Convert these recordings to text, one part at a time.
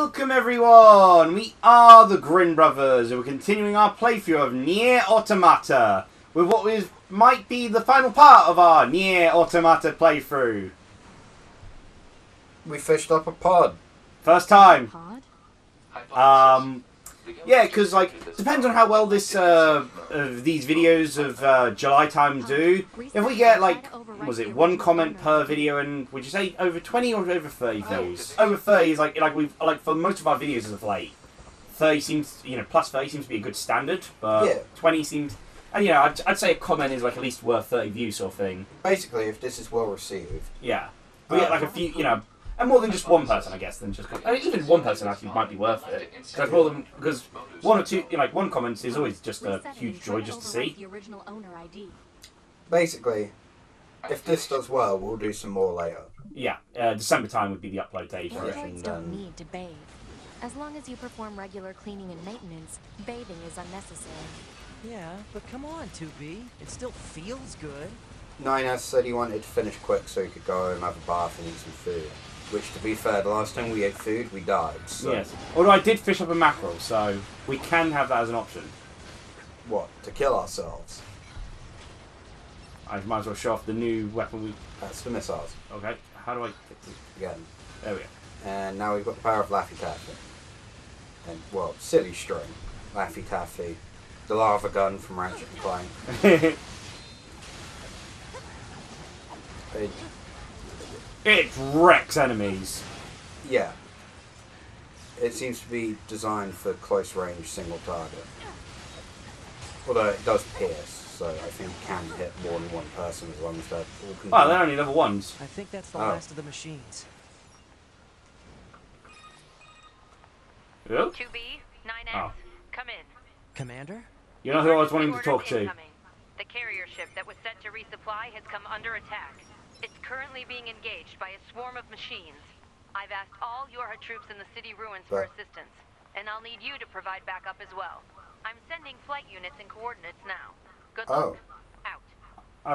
Welcome everyone! We are the Grin brothers and we're continuing our playthrough of Nier Automata with what might be the final part of our Nier Automata playthrough. We fished up a pod. First time. Yeah, because depends on how well this these videos of July time do. If we get was it one comment per video, and would you say over 20 or over 30 views? Over 30 is like we've for most of our videos as of late. 30 seems plus 30 seems to be a good standard, but yeah. 20 seems, and I'd say a comment is at least worth 30 views sort of thing. Basically, if this is well received. Yeah, we get a few and more than just one person, I guess. Than just even one person actually might be worth it. Because one or two, one comment is always just a huge joy just to see. Basically, if this does well, we'll do some more later. Yeah, December time would be the upload date. Androids don't need to bathe. As long as you perform regular cleaning and maintenance, bathing is unnecessary. Yeah, but come on, 2B. It still feels good. 9S said he wanted to finish quick so he could go home, have a bath, and eat some food. Which, to be fair, the last time we ate food, we died. So. Yes. Although I did fish up a mackerel, so we can have that as an option. What? To kill ourselves? I might as well show off the new weapon we... That's the missiles. Okay. How do I fix it? Again. There we go. And now we've got the power of Laffy Taffy. And, well, silly string. Laffy Taffy. The lava gun from Ratchet and Clank. It wrecks enemies. Yeah. It seems to be designed for close range single target. Although it does pierce, so I think it can hit more than one person as long as they're all contained. Oh, they're only level 1s. I think that's the last of the machines. Who? 2B, 9S, come in. Commander? You know who I was wanting to talk to? The carrier ship that was sent to resupply has come under attack. It's currently being engaged by a swarm of machines. I've asked all Yorha troops in the city ruins for assistance, and I'll need you to provide backup as well. I'm sending flight units and coordinates now. Good luck. Out.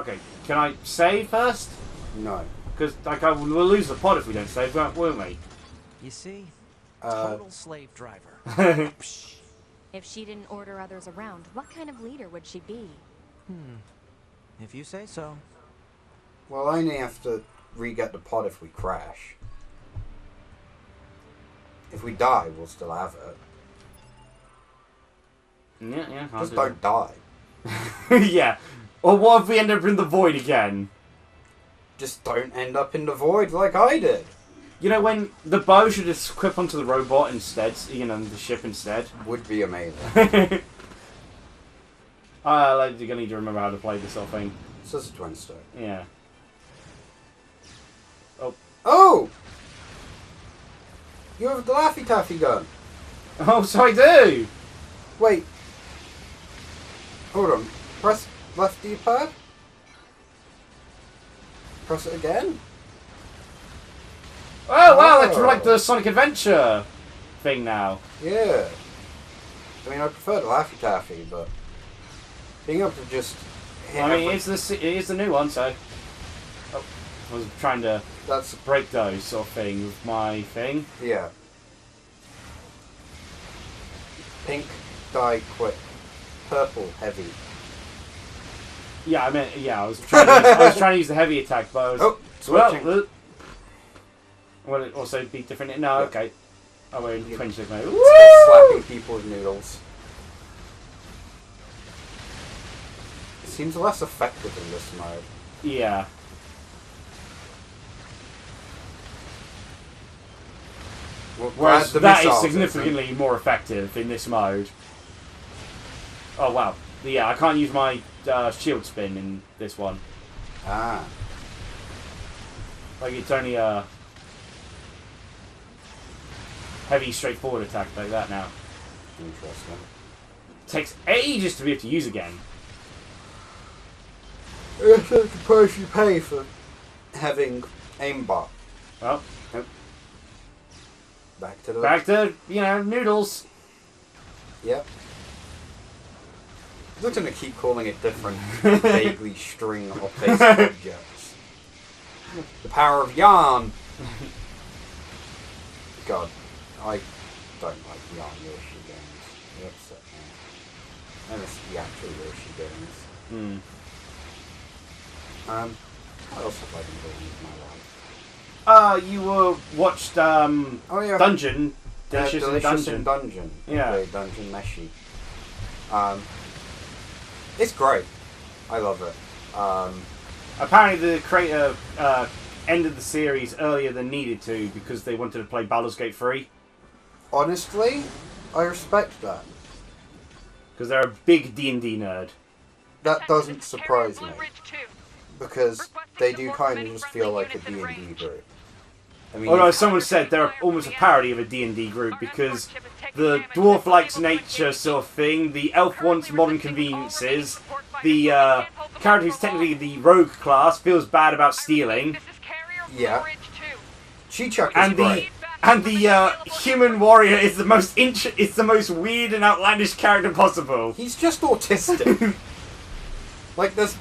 Okay, can I save first? No. Because we'll lose the pod if we don't save, won't we? You see? Total slave driver. If she didn't order others around, what kind of leader would she be? If you say so. Well, I only have to re-get the pod if we crash. If we die, we'll still have it. Yeah. Just don't die. Yeah. Or what if we end up in the void again? Just don't end up in the void like I did. When the bow should just equip onto the robot instead, the ship instead. Would be amazing. You're gonna need to remember how to play this whole thing. It's just a twin star. Yeah. Oh! You have the Laffy Taffy gun. Oh, so I do! Wait. Hold on. Press left D-pad. Press it again. Oh, wow, that's like the Sonic Adventure thing now. Yeah. I mean, I prefer the Laffy Taffy, but being able to just hit it is the new one, so... Oh, I was trying to break those sort of thing with my thing. Yeah. Pink, die quick. Purple, heavy. Yeah, I was trying to use the heavy attack, but I was... switching. Will it also be different? No, yeah. Okay. Oh, we're in 26 mode. Slapping people with noodles. It seems less effective in this mode. Yeah. Whereas that is significantly more effective in this mode. Oh, wow. Yeah, I can't use my shield spin in this one. Ah. It's only a heavy, straightforward attack like that now. Interesting. Takes ages to be able to use again. It's like the price you pay for having aimbot. Well, Back to noodles. Yep. I'm not going to keep calling it different vaguely string of based objects. The power of yarn. God, I don't like the Yoshi games. They upset me. And it's the actual Yoshi games. What else have I been doing with my life? You watched Dungeon. Delicious in Dungeon. Yeah. Okay, Dungeon Meshi. It's great. I love it. Apparently the creator ended the series earlier than needed to because they wanted to play Baldur's Gate 3. Honestly, I respect that. Because they're a big D&D nerd. That doesn't surprise me. Because they do kind of just feel like a D&D group. I mean, Although someone said they're almost a parody of a D&D group because the dwarf likes nature sort of thing, the elf wants modern conveniences, the character who's technically the rogue class feels bad about stealing. Yeah. Chichuk is great. And the human warrior is the most the most weird and outlandish character possible. He's just autistic. Like, there's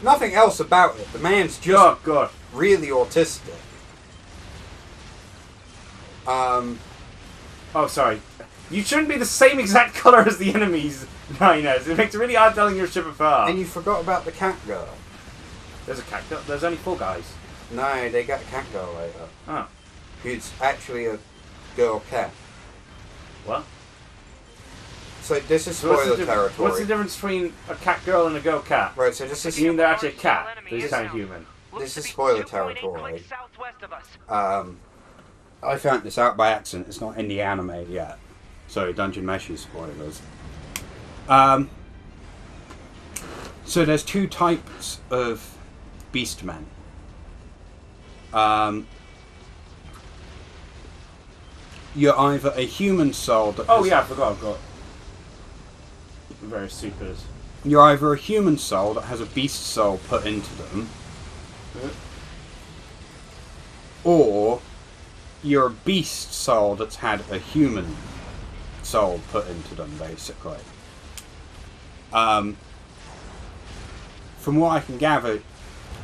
nothing else about it. The man's just really autistic. Oh, sorry. You shouldn't be the same exact colour as the enemies, Niners. It makes it really hard telling your ship apart. And you forgot about the cat girl. There's a cat girl. There's only 4 guys. No, they got a cat girl later. Oh. Who's actually a girl cat. What? So this is spoiler territory. What's the difference between a cat girl and a girl cat? Right, so this is... You mean they're actually a cat? They're kind of human. This is spoiler territory. I found this out by accident. It's not in the anime yet. So Dungeon Meshi spoilers. So there's 2 types of beastmen. You're either a human soul that I forgot. I've got various supers. You're either a human soul that has a beast soul put into them, or you're a beast soul that's had a human soul put into them, basically. From what I can gather,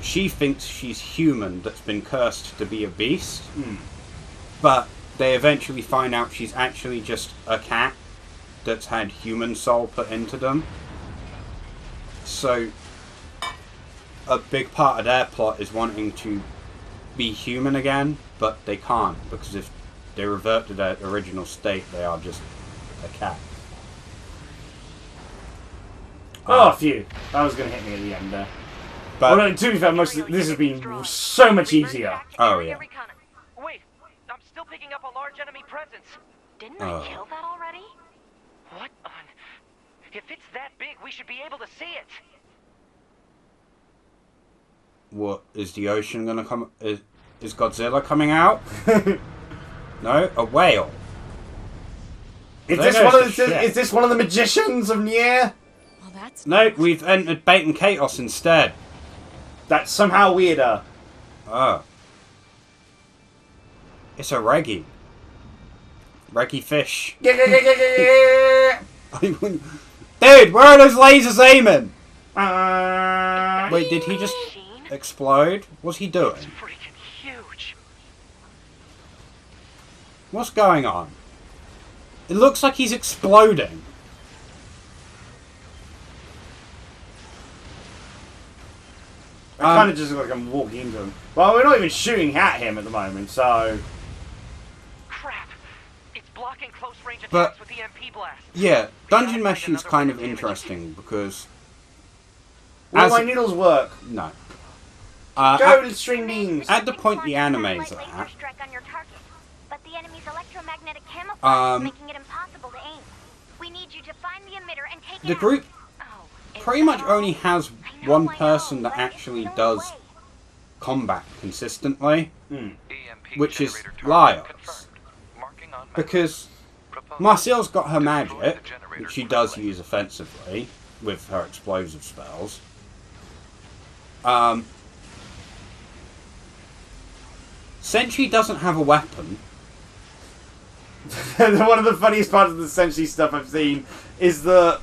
she thinks she's human that's been cursed to be a beast, but they eventually find out she's actually just a cat that's had human soul put into them. So a big part of their plot is wanting to be human again, but they can't, because if they revert to their original state, they are just a cat. Phew. That was going to hit me at the end there. But well, to be fair, this has been so much easier. Oh, yeah. Wait, I'm still picking up a large enemy presence. Didn't I kill that already? What on... If it's that big, we should be able to see it. What, is the ocean gonna come... Is Godzilla coming out? No? A whale. Is this one of the magicians of Nier? Well, that's No, we've entered Bait and Chaos instead. That's somehow weirder. Oh. It's a Reggie. Reggie fish. Dude, where are those lasers aiming? Wait, did he just explode? What's he doing? It's freaking huge. What's going on? It looks like he's exploding. I kind of just look like I'm walking into him. Well, we're not even shooting at him at the moment, so... Crap. It's blocking close range But- attacks with the MP blast. Yeah, Dungeon Meshi is kind of interesting because... Will as my needles work? No. Go, string beans! At the point the anime's at, But the enemy's electromagnetic camouflage is making it impossible to aim. We need you to find the emitter and take it the out. group Oh, pretty much only has one person that actually does combat consistently, which is Lyos. Because Marciel's got her magic, which she does use offensively with her explosive spells. Sentry doesn't have a weapon. One of the funniest parts of the Senshi stuff I've seen is when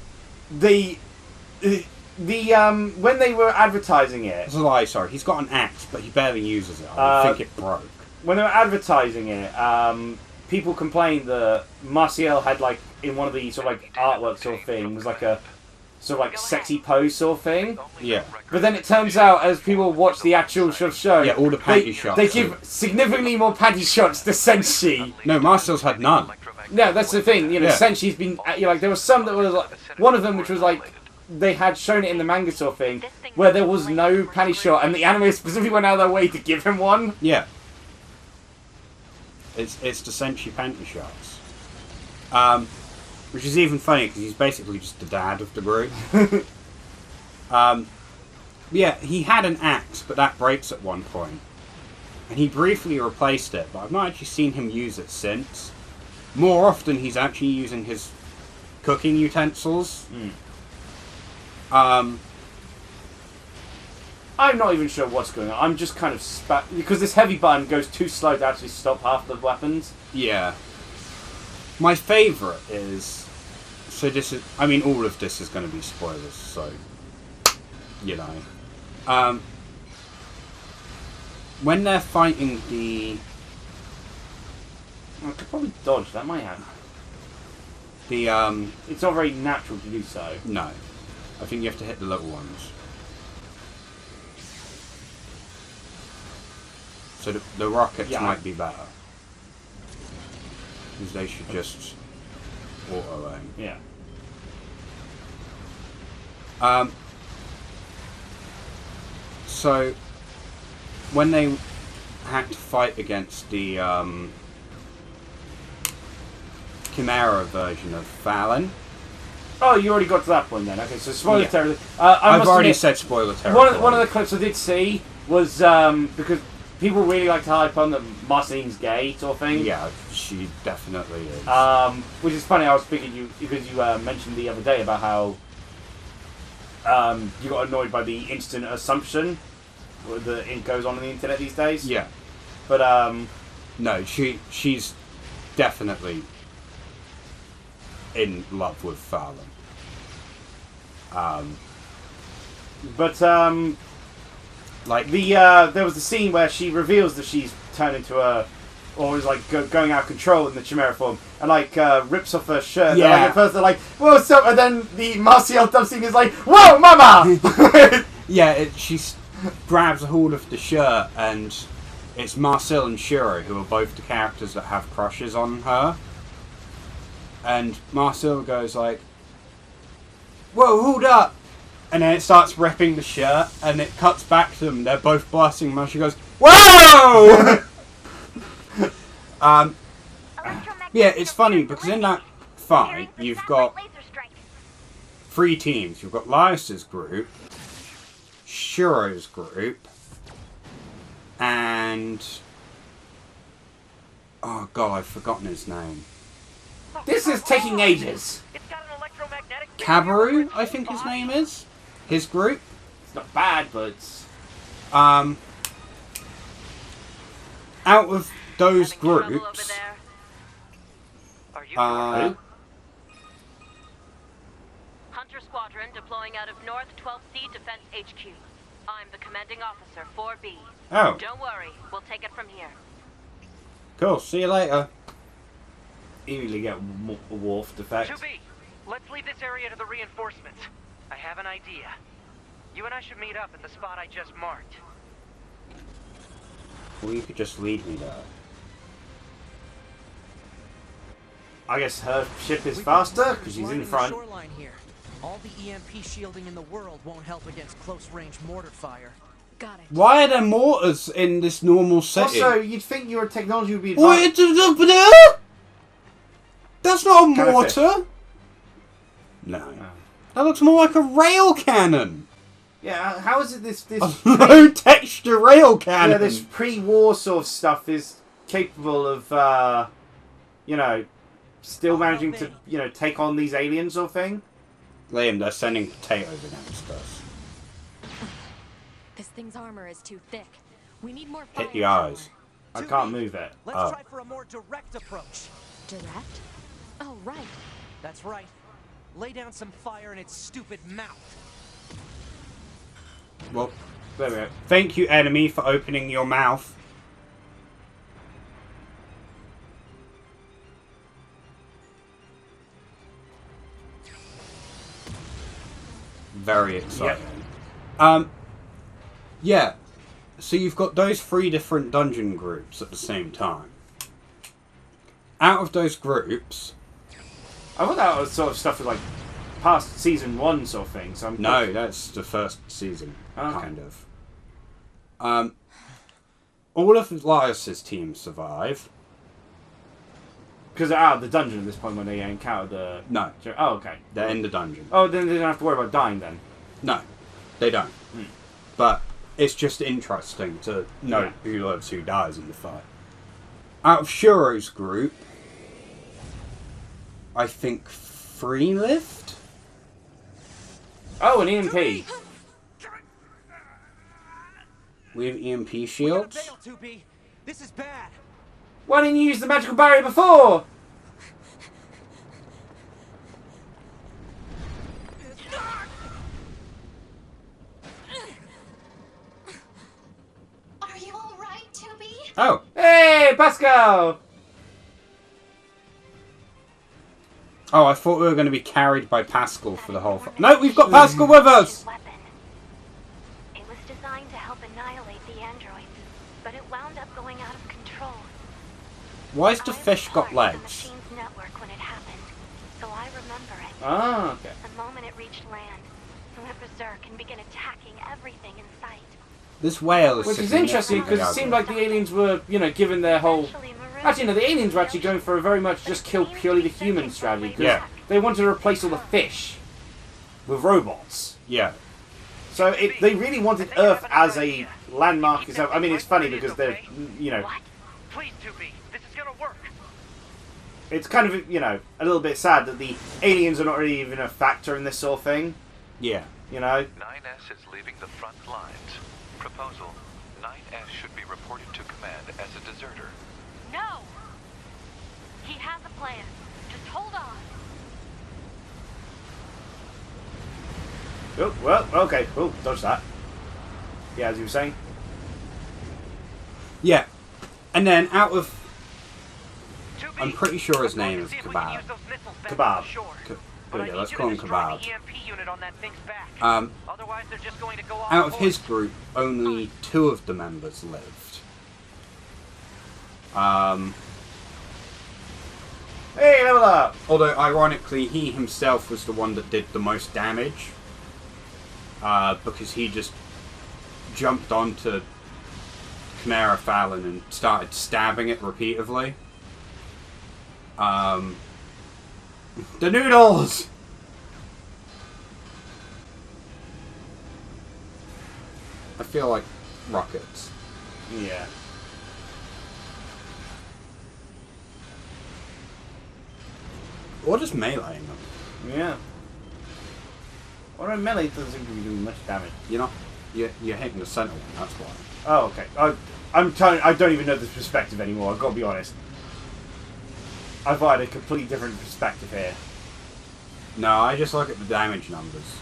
they were advertising it. It's a lie, sorry. He's got an axe, but he barely uses it. I think it broke. When they were advertising it, people complained that Marcial had like in one of the sort of like artwork sort of thing was like a sort of like sexy pose sort of thing. Yeah. But then it turns out, as people watch the actual show, Yeah, all the panty shots. they give significantly more panty shots to Senshi. No, Marcel's had none. No, that's the thing. You know, Yeah. Senshi's been. You know, like there was some that was like one of them, which was like they had shown it in the manga sort of thing, where there was no panty shot, and the anime specifically went out of their way to give him one. Yeah. It's the Senshi panty shots. Which is even funny because he's basically just the dad of the group. Yeah, he had an axe, but that breaks at one point. And he briefly replaced it, but I've not actually seen him use it since. More often, he's actually using his cooking utensils. I'm not even sure what's going on. I'm just kind of because this heavy button goes too slow to actually stop half the weapons. Yeah. My favourite is... So this is... I mean, all of this is going to be spoilers, so... You know. When they're fighting the... I could probably dodge. That might happen. The, It's not very natural to do so. No. I think you have to hit the little ones. So the rockets might be better. Because they should just auto-aim. Yeah. So, when they had to fight against the Chimera version of Fallon... Oh, you already got to that point then. Okay, so spoiler Yeah. territory. I've already said spoiler territory. One of the clips I did see was because people really like to hype on that Marcene's gay sort of thing. Yeah, she definitely is. Which is funny. I was speaking to you because you mentioned the other day about how you got annoyed by the instant assumption that it goes on the internet these days. Yeah. But no, she's definitely in love with Fallon. like there was the scene where she reveals that she's turned into a, or is like going out of control in the Chimera form, and like rips off her shirt. Yeah. Like, at first they're like, "Whoa, what's up?" And then the Marcial dub scene is like, "Whoa, mama!" Yeah, she grabs a hold of the shirt, and it's Marcel and Shiro who are both the characters that have crushes on her. And Marcel goes like, "Whoa, hold up!" And then it starts ripping the shirt, and it cuts back to them. They're both blasting, and she goes, "Whoa!" Yeah, it's funny because in that fight you've got 3 teams. You've got Laius's group, Shiro's group, and oh god, I've forgotten his name. This is taking ages. It's got an electromagnetic Kabaru, I think his name is. His group. It's not bad, but it's... Out of those Having trouble over groups, there? Are you Hunter Squadron deploying out of North 12C Defense HQ. I'm the commanding officer, 4B. oh, Don't worry, we'll take it from here. cool. See you later. Easily get warped effect. 2B, let's leave this area to the reinforcements. I have an idea. You and I should meet up at the spot I just marked. Well, you could just lead me there. I guess her ship is faster because she's in front. Shoreline here. All the EMP shielding in the world won't help against close-range mortar fire. Got it. Why are there mortars in this normal setting? Also, you'd think your technology would be What? advanced. That's not a Can I mortar. No. That looks more like a rail cannon. Yeah, how is it this A low texture rail cannon. yeah, this pre-war sort of stuff is capable of you know, still managing to, you know, take on these aliens or thing? Liam, they're sending potatoes against us. This thing's armor is too thick. We need more Hit the firepower. eyes. I can't move it. Let's Oh. try for a more direct approach. Direct? Oh, right. That's right. Lay down some fire in its stupid mouth. Well, There we go. thank you, enemy, for opening your mouth. very exciting. Yeah. So you've got those 3 different dungeon groups at the same time. Out of those groups... I thought that was sort of stuff with, like, past season 1 sort of thing. So No, that's the first season, kind of. All of Elias's team survive. Because they're out of the dungeon at this point when they encounter the... No. Oh, okay. They're in the dungeon. Oh, then they don't have to worry about dying then. No, they don't. But it's just interesting to know who lives, who dies in the fight. Out of Shuro's group, I think 3 lived? Oh, an EMP. We have EMP shields. This is bad. Why didn't you use the magical barrier before? Are you alright, Tubi? Oh, Hey, Pascal! oh! I thought we were going to be carried by Pascal for the whole. No, we've got Pascal with us. Weapon. It was designed to help annihilate the androids, but it wound up going out of control. Why's the I was fish got part of the legs? machine's network when it happened, so I remember it. Ah, okay. The moment it reached land, it went berserk and began attacking everything in sight. This whale is. Which is sitting interesting next to because the it seemed other. like the aliens were, you know, given their whole... Eventually, Maroon Actually, no, the aliens were actually going for a very much just kill purely the human strategy. 'Cause Yeah. they wanted to replace all the fish with robots. Yeah. So they really wanted Earth as a landmark itself. I mean, it's funny because they're, you know... What? Please, 2B. This is gonna work. It's kind of, you know, a little bit sad that the aliens are not really even a factor in this sort of thing. Yeah. You know? 9S is leaving the front lines. Proposal: 9S should be reported to command as a deserter. No! He has a plan. Just hold on. Oh, well, okay. Oh, dodge that. Yeah, as you were saying. Yeah. And then out of. 2B, I'm pretty sure his I'm going name to is see if we can Kebab. use those missiles back Kebab. on the shore. But I Yeah, need let's you call to him destroy Kebab. the EMP unit on that thing's back. Otherwise, they're just going to go off Out of course. his group, only 2 of the members lived. Hey, level up! Although, ironically, he himself was the one that did the most damage. Because he just jumped onto Chimera Fallon and started stabbing it repeatedly. The noodles! I feel like rockets. Yeah. Or just meleeing them. Yeah. Or a melee doesn't seem to be doing much damage. You're not. You're hitting the center one, that's why. Oh, okay. I don't even know this perspective anymore, I've got to be honest. I thought I had a completely different perspective here. No, I just look at the damage numbers.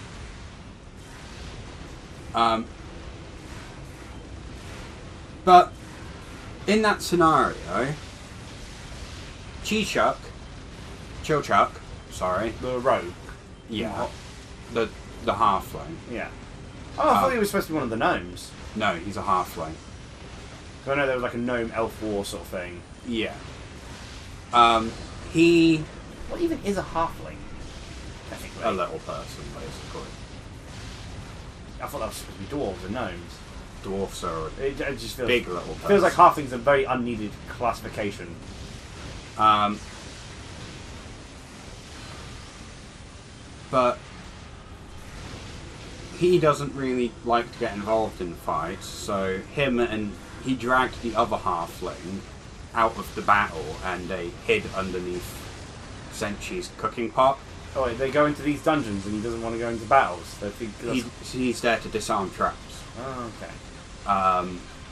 But in that scenario, Chilchuck, sorry, The rogue. yeah, the halfling. Yeah. Oh, I thought he was supposed to be one of the gnomes. No, he's a halfling. So I know there was like a gnome elf war sort of thing. Yeah. He What even is a halfling? Technically. a little person basically. I thought that was supposed to be dwarves and gnomes. Dwarfs are It just feels big little person. feels like halfling's a very unneeded classification. But he doesn't really like to get involved in fights, so he dragged the other halfling out of the battle and they hid underneath Senchi's cooking pot. Oh, wait, they go into these dungeons and he doesn't want to go into battles. They think He's there to disarm traps. Oh, okay.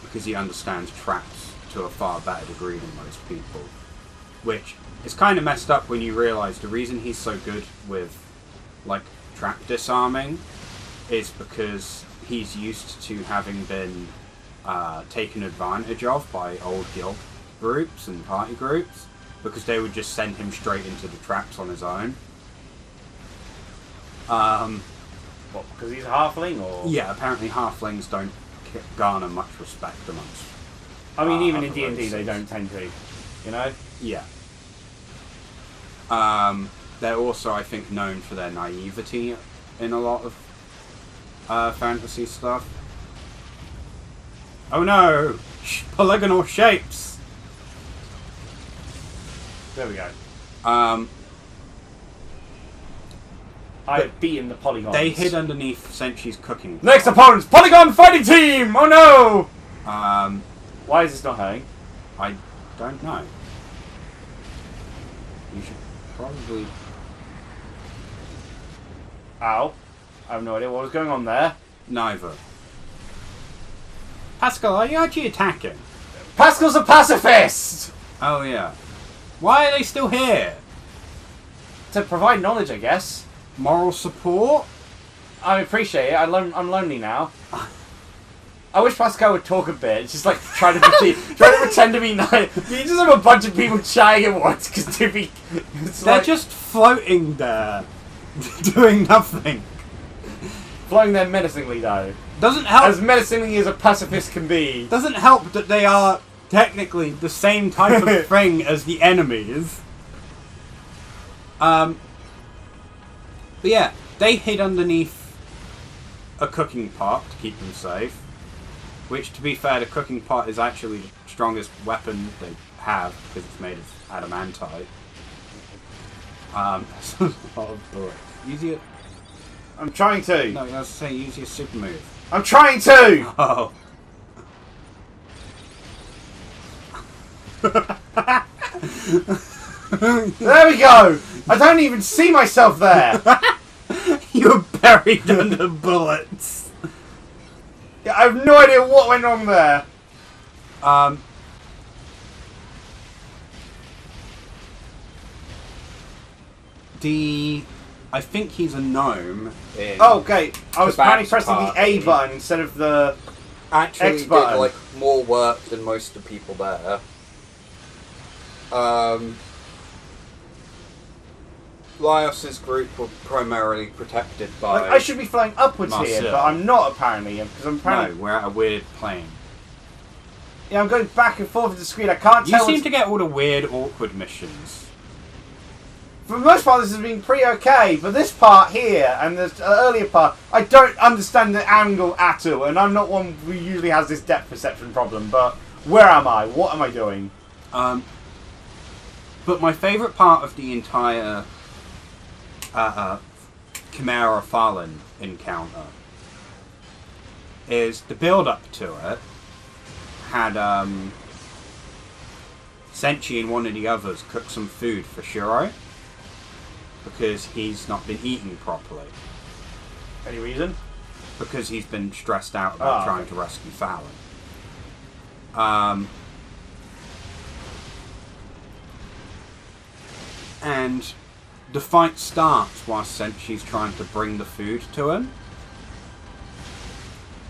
Because he understands traps to a far better degree than most people. Which is kind of messed up when you realise the reason he's so good with like trap disarming is because he's used to having been taken advantage of by old guild groups and party groups, because they would just send him straight into the traps on his own. What, because he's a halfling, or? Yeah, apparently halflings don't garner much respect amongst. I mean, even in other D&D, races. they don't tend to. You know? Yeah. They're also, I think, known for their naivety in a lot of fantasy stuff. Oh no! Polygonal shapes! There we go. I've beaten the polygons. They hid underneath Senchi's cooking. Next opponent's Polygon Fighting Team! Oh no! Why is this not hurting? I don't know. You should probably... Ow. I have no idea what was going on there. Neither. Pascal, are you actually attacking? Pascal's a pacifist! Oh yeah. Why are they still here? To provide knowledge, I guess. Moral support? I appreciate it. I'm lonely now. I wish Pascal would talk a bit. It's just like trying to pretend to be nice. You just have a bunch of people chatting at once because they're just floating there, doing nothing. Floating there menacingly, though. Doesn't help. As menacingly as a pacifist can be. Doesn't help that they are technically the same type of thing as the enemies. But yeah, they hid underneath a cooking pot to keep them safe. Which, to be fair, the cooking pot is actually the strongest weapon they have because it's made of adamantite. That's a lot of bullets. Use your... I'm trying to. No, I was going to say use your super move. I'm trying to! Oh. There we go! I don't even see myself there! You're buried under bullets. Yeah, I have no idea what went wrong there. I think he's a gnome. Oh, okay. I was apparently pressing the A party. button instead of the Actually X button. did like more work than most of the people there. Laios's group were primarily protected by... Like, I should be flying upwards here, Marcel. but I'm not apparently. Because I'm apparently... No, we're at a weird plane. Yeah, I'm going back and forth with the screen. I can't You tell. seem to get all the weird, awkward missions. For the most part, this has been pretty okay, but this part here and the earlier part, I don't understand the angle at all, and I'm not one who usually has this depth perception problem, but where am I? What am I doing? But my favourite part of the entire Chimera Fallen encounter is the build-up to it had Senchi and one of the others cook some food for Shiro because he's not been eating properly. Any reason? Because he's been stressed out about trying to rescue Fallon. And the fight starts whilst Senchi's trying to bring the food to him.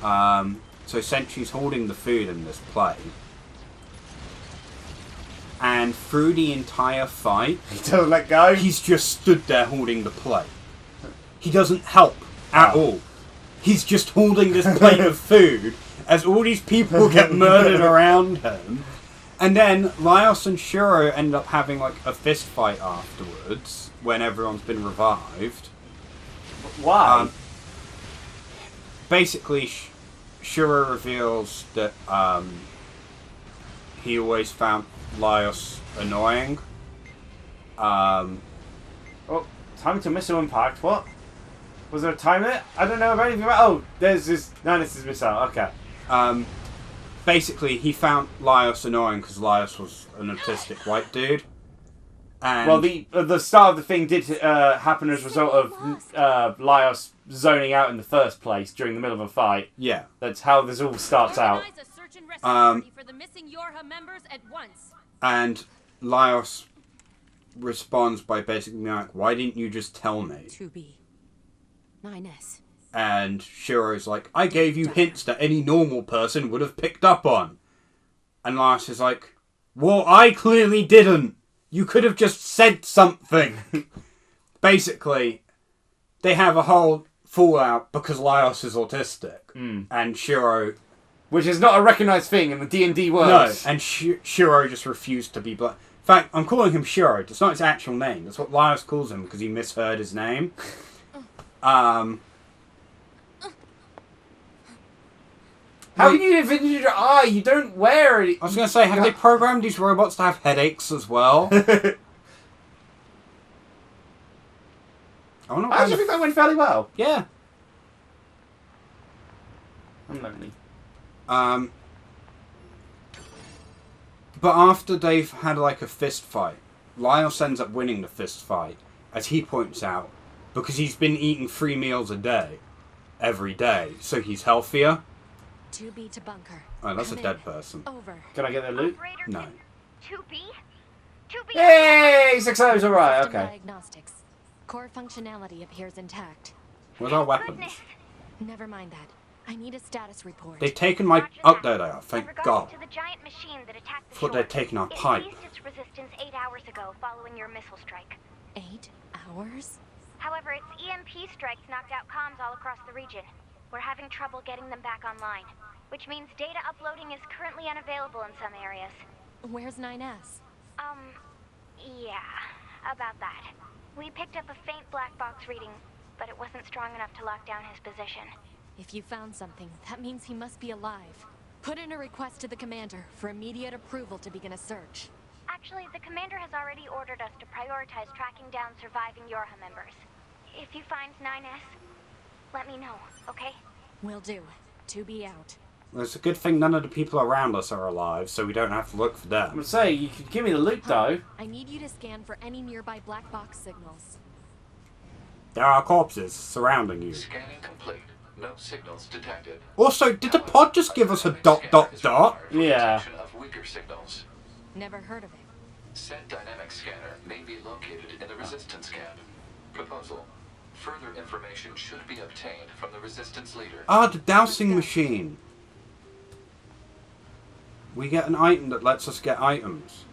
So Senchi's holding the food in this play. And through the entire fight, He doesn't let go. he's just stood there holding the plate. He doesn't help at all. He's just holding this plate of food as all these people get murdered around him. And then Laios and Shiro end up having like a fist fight afterwards when everyone's been revived. Why? Basically, Shiro reveals that he always found Laios annoying. Oh, time to missile impact. What? Was there a time limit? I don't know about anything about... Oh, there's this... No, this is missile. Okay. Basically, he found Laios annoying because Laios was an autistic white dude. And Well, the start of the thing did happen as a result of Laios zoning out in the first place during the middle of a fight. yeah. That's how this all starts out. Organize a search and rescue Um, party for the missing Yorha members at once. And Laios responds by basically being like, why didn't you just tell me? 2B. 9S. And Shiro's like, I gave you hints that any normal person would have picked up on. And Laios is like, well, I clearly didn't. You could have just said something. Basically, they have a whole fallout because Laios is autistic. And Shiro... Which is not a recognised thing in the D&D world. No, and Shiro just refused to be black. In fact, I'm calling him Shiro. It's not his actual name. That's what Laios calls him because he misheard his name. How can you invent your eye? You don't wear it. I was going to say, have they programmed these robots to have headaches as well? I actually think that went fairly well. Yeah. I'm lonely. But after they've had like a fist fight, Laios ends up winning the fist fight, as he points out, because he's been eating 3 meals a day, every day, so he's healthier. 2B to bunker. Oh, that's Come a dead in. person. Over. Can I get the loot? No. 2B? 2B? Hey, 6-0's alright, System okay. Diagnostics. Core functionality appears intact. Where's our weapons? Goodness. Never mind that. I need a status report. They've taken my... Roger Oh, that. there they are, In thank regards God. to the giant machine that attacked the Thought shore, they'd taken our it pipe. ceased its resistance 8 hours ago following your missile strike. 8 hours? However, its EMP strikes knocked out comms all across the region. We're having trouble getting them back online, which means data uploading is currently unavailable in some areas. Where's 9S? Yeah, about that. We picked up a faint black box reading, but it wasn't strong enough to lock down his position. If you found something, that means he must be alive. Put in a request to the commander for immediate approval to begin a search. Actually, the commander has already ordered us to prioritize tracking down surviving Yorha members. If you find 9S, let me know, okay? Will do. 2B out. Well, it's a good thing none of the people around us are alive, so we don't have to look for I'm them. gonna say, you could give me the loot though. I need you to scan for any nearby black box signals. There are corpses surrounding you. Scanning complete. No signals detected. Also, did the pod just give us a dot dot dot? Yeah. Detection of weaker signals. Never heard of it. Said dynamic scanner may be located in the resistance camp. Proposal. Further information should be obtained from the resistance leader. Ah, the dowsing machine. We get an item that lets us get items.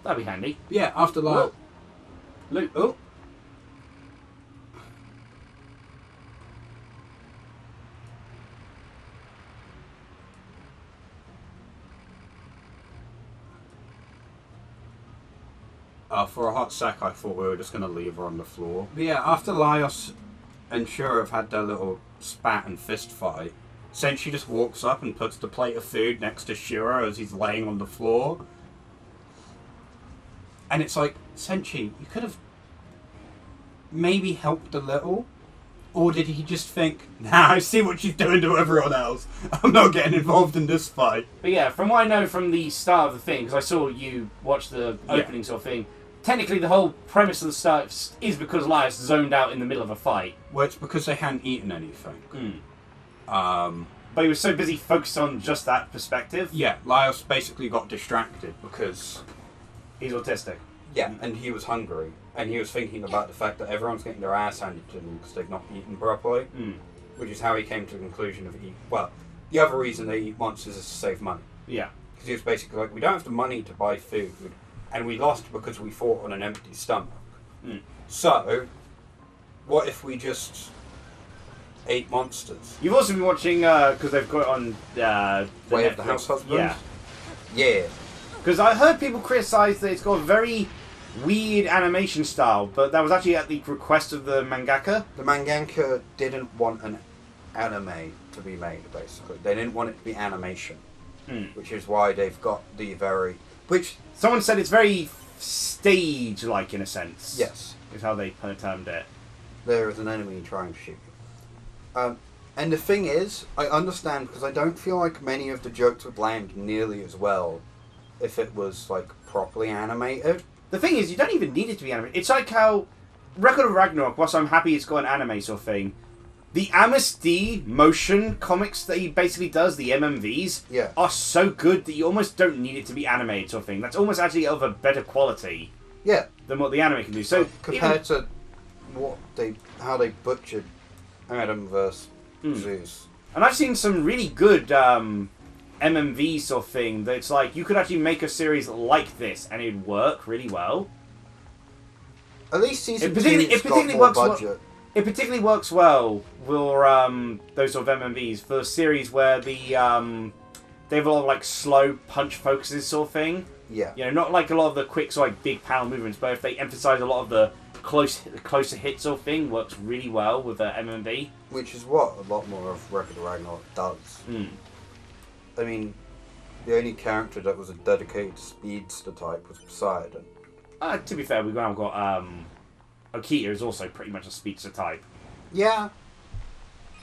That'd be handy. Yeah, after like... Loot. Oh. For a hot sec, I thought we were just going to leave her on the floor. But yeah, after Laios and Shura have had their little spat and fist fight, Senshi just walks up and puts the plate of food next to Shura as he's laying on the floor. And it's like, Senshi, you could have maybe helped a little? Or did he just think, nah, I see what she's doing to everyone else. I'm not getting involved in this fight. But yeah, from what I know from the start of the thing, because I saw you watch the opening sort of thing, technically the whole premise of the start is because Laios zoned out in the middle of a fight. Well, it's because they hadn't eaten anything. But he was so busy focused on just that perspective. Yeah, Laios basically got distracted because... He's autistic. Yeah, and he was hungry. And he was thinking about the fact that everyone's getting their ass handed to them because they've not eaten properly. Which is how he came to the conclusion of eating... Well, the other reason they eat monsters is to save money. Yeah. Because he was basically like, we don't have the money to buy food, and we lost because we fought on an empty stomach. So, what if we just ate monsters? You've also been watching, because they've got it on the Way Netflix. of the House Husbands? Yeah. Yeah. Because I heard people criticise that it's got a very weird animation style, but that was actually at the request of the mangaka. The mangaka didn't want an anime to be made, basically. They didn't want it to be animation. Which is why they've got the very... Which... Someone said it's very stage-like, in a sense. Yes. Is how they termed it. There is an enemy trying to shoot you. And the thing is, I understand, because I don't feel like many of the jokes would land nearly as well if it was, like, properly animated. The thing is, you don't even need it to be animated. It's like how Record of Ragnarok, whilst I'm happy it's got an anime sort of thing, the Amos D motion comics that he basically does, the MMVs, are so good that you almost don't need it to be animated sort of thing. That's almost actually of a better quality than what the anime can do. So compared to how they butchered Adam vs. Zeus. And I've seen some really good MMV sort of thing that it's like you could actually make a series like this and it'd work really well. At least season 2 particularly got more budget. it particularly works well for those sort of MMVs, for series where the they have a lot of like slow punch focuses sort of thing. Yeah. You know, not like a lot of the quick sort of like big panel movements, but if they emphasise a lot of the closer hit sort of thing, works really well with MMV. Which is what a lot more of Record of Ragnarok does. I mean, the only character that was a dedicated speedster type was Poseidon. To be fair, we've now got Okita is also pretty much a speedster type. Yeah.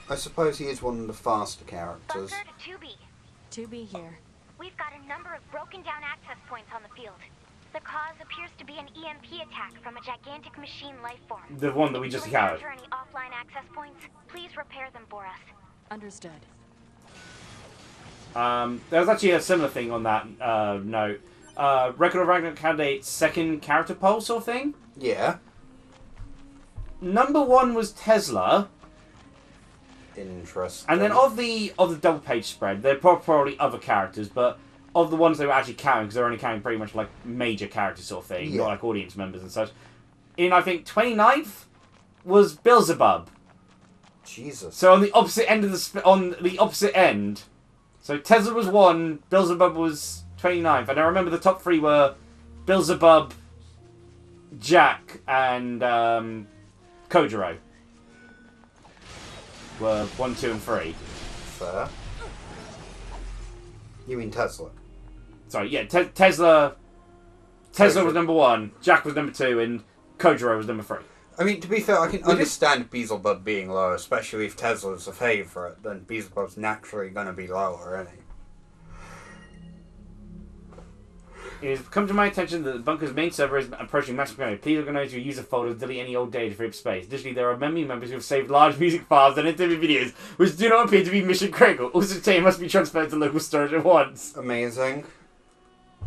I suppose he is one of the faster characters. Bunker to 2B. 2B here. We've got a number of broken down access points on the field. The cause appears to be an EMP attack from a gigantic machine life form. The one that we just encountered. If you encounter any offline access points, please repair them for us. Understood. There was actually a similar thing on that note. Record of Ragnarok had a second character poll sort of thing. Yeah. Number 1 was Tesla. Interesting. And then of the double page spread, there are probably other characters, but of the ones they were actually counting, because they're only counting pretty much like major characters sort of thing, not like audience members and such. In, I think, 29th was Beelzebub. Jesus. So on the opposite end of the opposite end. So Tesla was 1, Beelzebub was 29th, and I remember the top 3 were Beelzebub, Jack, and Kojiro. Were 1, 2, and 3. Fair. You mean Tesla? Sorry, yeah, Tesla was number 1, Jack was number 2, and Kojiro was number 3. I mean, to be fair, I can understand Beelzebub being lower, especially if Tesla's a favourite, then Beelzebub's naturally going to be lower, isn't he? It has come to my attention that the bunker's main server is approaching maximum capacity. Please organise your user folder to delete any old data to free up space. Additionally, there are memory members who have saved large music files and interview videos which do not appear to be mission critical. Also, data must be transferred to local storage at once. Amazing.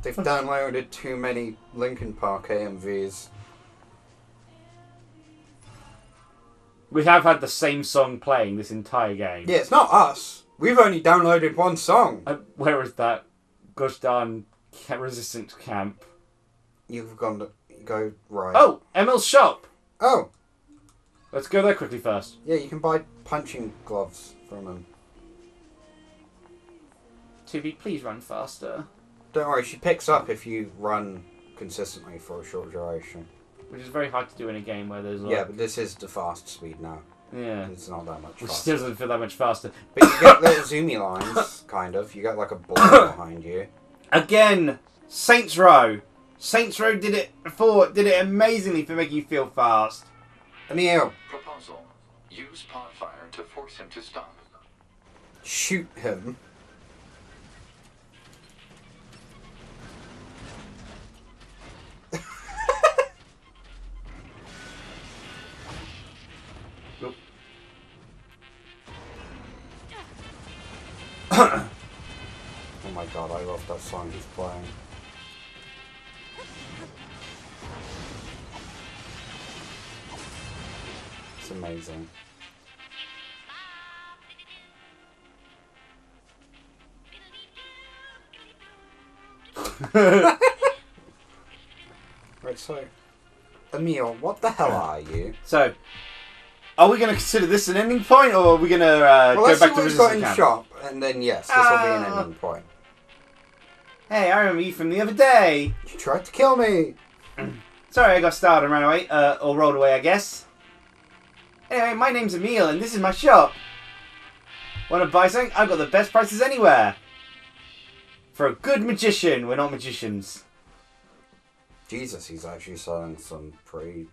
They've downloaded too many Linkin Park AMVs. We have had the same song playing this entire game. Yeah, it's not us. We've only downloaded one song. Where is that? Gosh darn resistance camp. You've gone to go right. Oh, Emil's shop. Oh. Let's go there quickly first. Yeah, you can buy punching gloves from him. 2B, please run faster. Don't worry, she picks up if you run consistently for a short duration. Which is very hard to do in a game where there's like... Yeah, but this is the fast speed now. Yeah. It's not that much Which faster. doesn't feel that much faster. But you get little zoomy lines, kind of. You got like a ball behind you. Again, Saints Row. Saints Row did it before. Did it amazingly for making you feel fast. Emil. Proposal. Use pod fire to force him to stop. Shoot him. Nope. Oh my god, I love that song he's playing. It's amazing. Right, so... Emil, what the hell are you? So, are we going to consider this an ending point, or are we going to go back to Resistance got in camp? shop, and then yes, this will be an ending point. Hey, I remember you from the other day. You tried to kill me! Sorry, I got started and ran away, or rolled away, I guess. Anyway, my name's Emil, and this is my shop. Want to buy something? I've got the best prices anywhere. For a good magician. We're not magicians. Jesus, he's actually selling some pretty...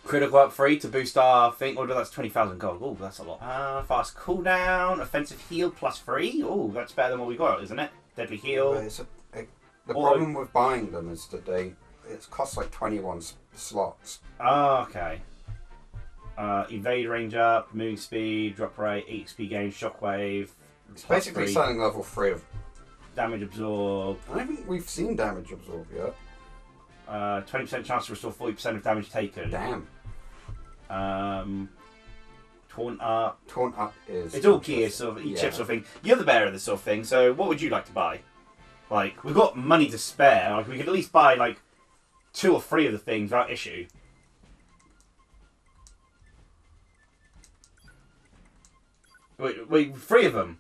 Critical up free to boost our thing. Oh, that's 20,000 gold. Oh, that's a lot. Fast cooldown, offensive heal plus 3. Oh, that's better than what we got, isn't it? Deadly heal. The problem with buying them is that it costs like 21 slots. Oh, okay. Evade range up, moving speed, drop rate, XP gain, shockwave. It's basically selling level 3 of... Damage absorb. I don't think we've seen damage absorb yet. 20% chance to restore 40% of damage taken. Damn. Taunt up. Taunt up is... It's all gear, sort of, each chip sort of thing. You're the bearer of this sort of thing, so what would you like to buy? Like, we've got money to spare. Like, we could at least buy, like, 2 or 3 of the things without issue. Wait, 3 of them.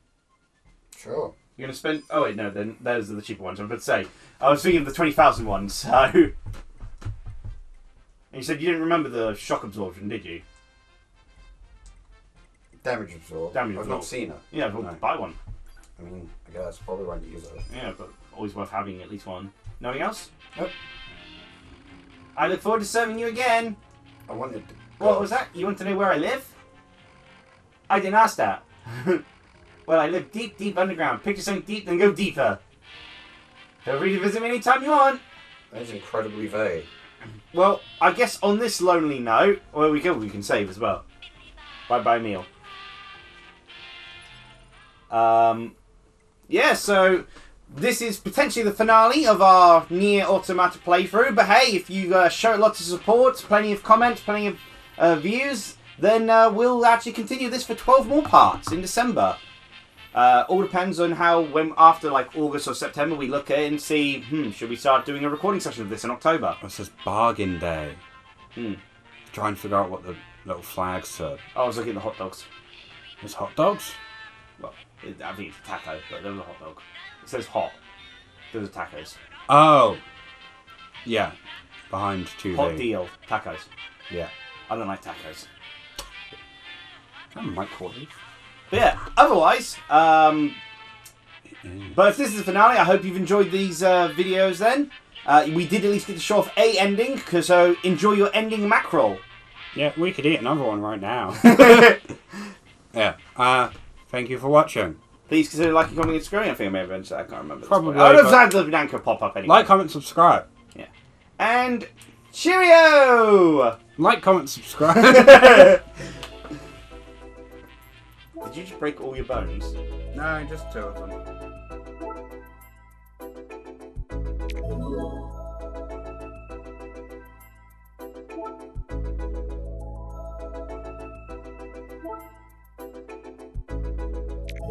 Sure. You're gonna spend. Oh wait, no. Then those are the cheaper ones. I'm about to say. I was thinking of the 20,000 ones. So. And you said you didn't remember the shock absorption, did you? Damage absorb. Damage I've absorb. not seen it. Yeah, well, No. buy one. I mean, I guess probably won't use it. Yeah, but always worth having at least one. Nothing else? Nope. I look forward to serving you again. I wanted to. What was that? You want to know where I live? I didn't ask that. Well, I live deep, deep underground. Picture something deep, then go deeper. Feel free to visit me anytime you want. That is incredibly vague. Well, I guess on this lonely note, where we go, we can save as well. Bye-bye meal. Yeah, so this is potentially the finale of our Nier Automata playthrough. But hey, if you show lots of support, plenty of comments, plenty of views, then we'll actually continue this for 12 more parts in December. All depends on how, when after like August or September, we look at it and see, should we start doing a recording session of this in October? It says bargain day. Hmm. Try and figure out what the little flags said. I was looking at the hot dogs. There's hot dogs? Well, I think it's a taco, but there was a hot dog. It says hot. There's tacos. Oh! Yeah. Behind 2B. Hot deal. Tacos. Yeah. I don't like tacos. I might call it. But yeah, otherwise, but if this is the finale, I hope you've enjoyed these videos then. We did at least get to show off a ending, so enjoy your ending mackerel. Yeah, we could eat another one right now. Yeah. Thank you for watching. Please consider liking, commenting, and subscribing. I think I may have mentioned that. I can't remember. Probably, I don't but- have the anchor pop up anyway. Like, comment, subscribe. Yeah. And cheerio! Like, comment, subscribe. Did you just break all your bones? No, just 2 of them.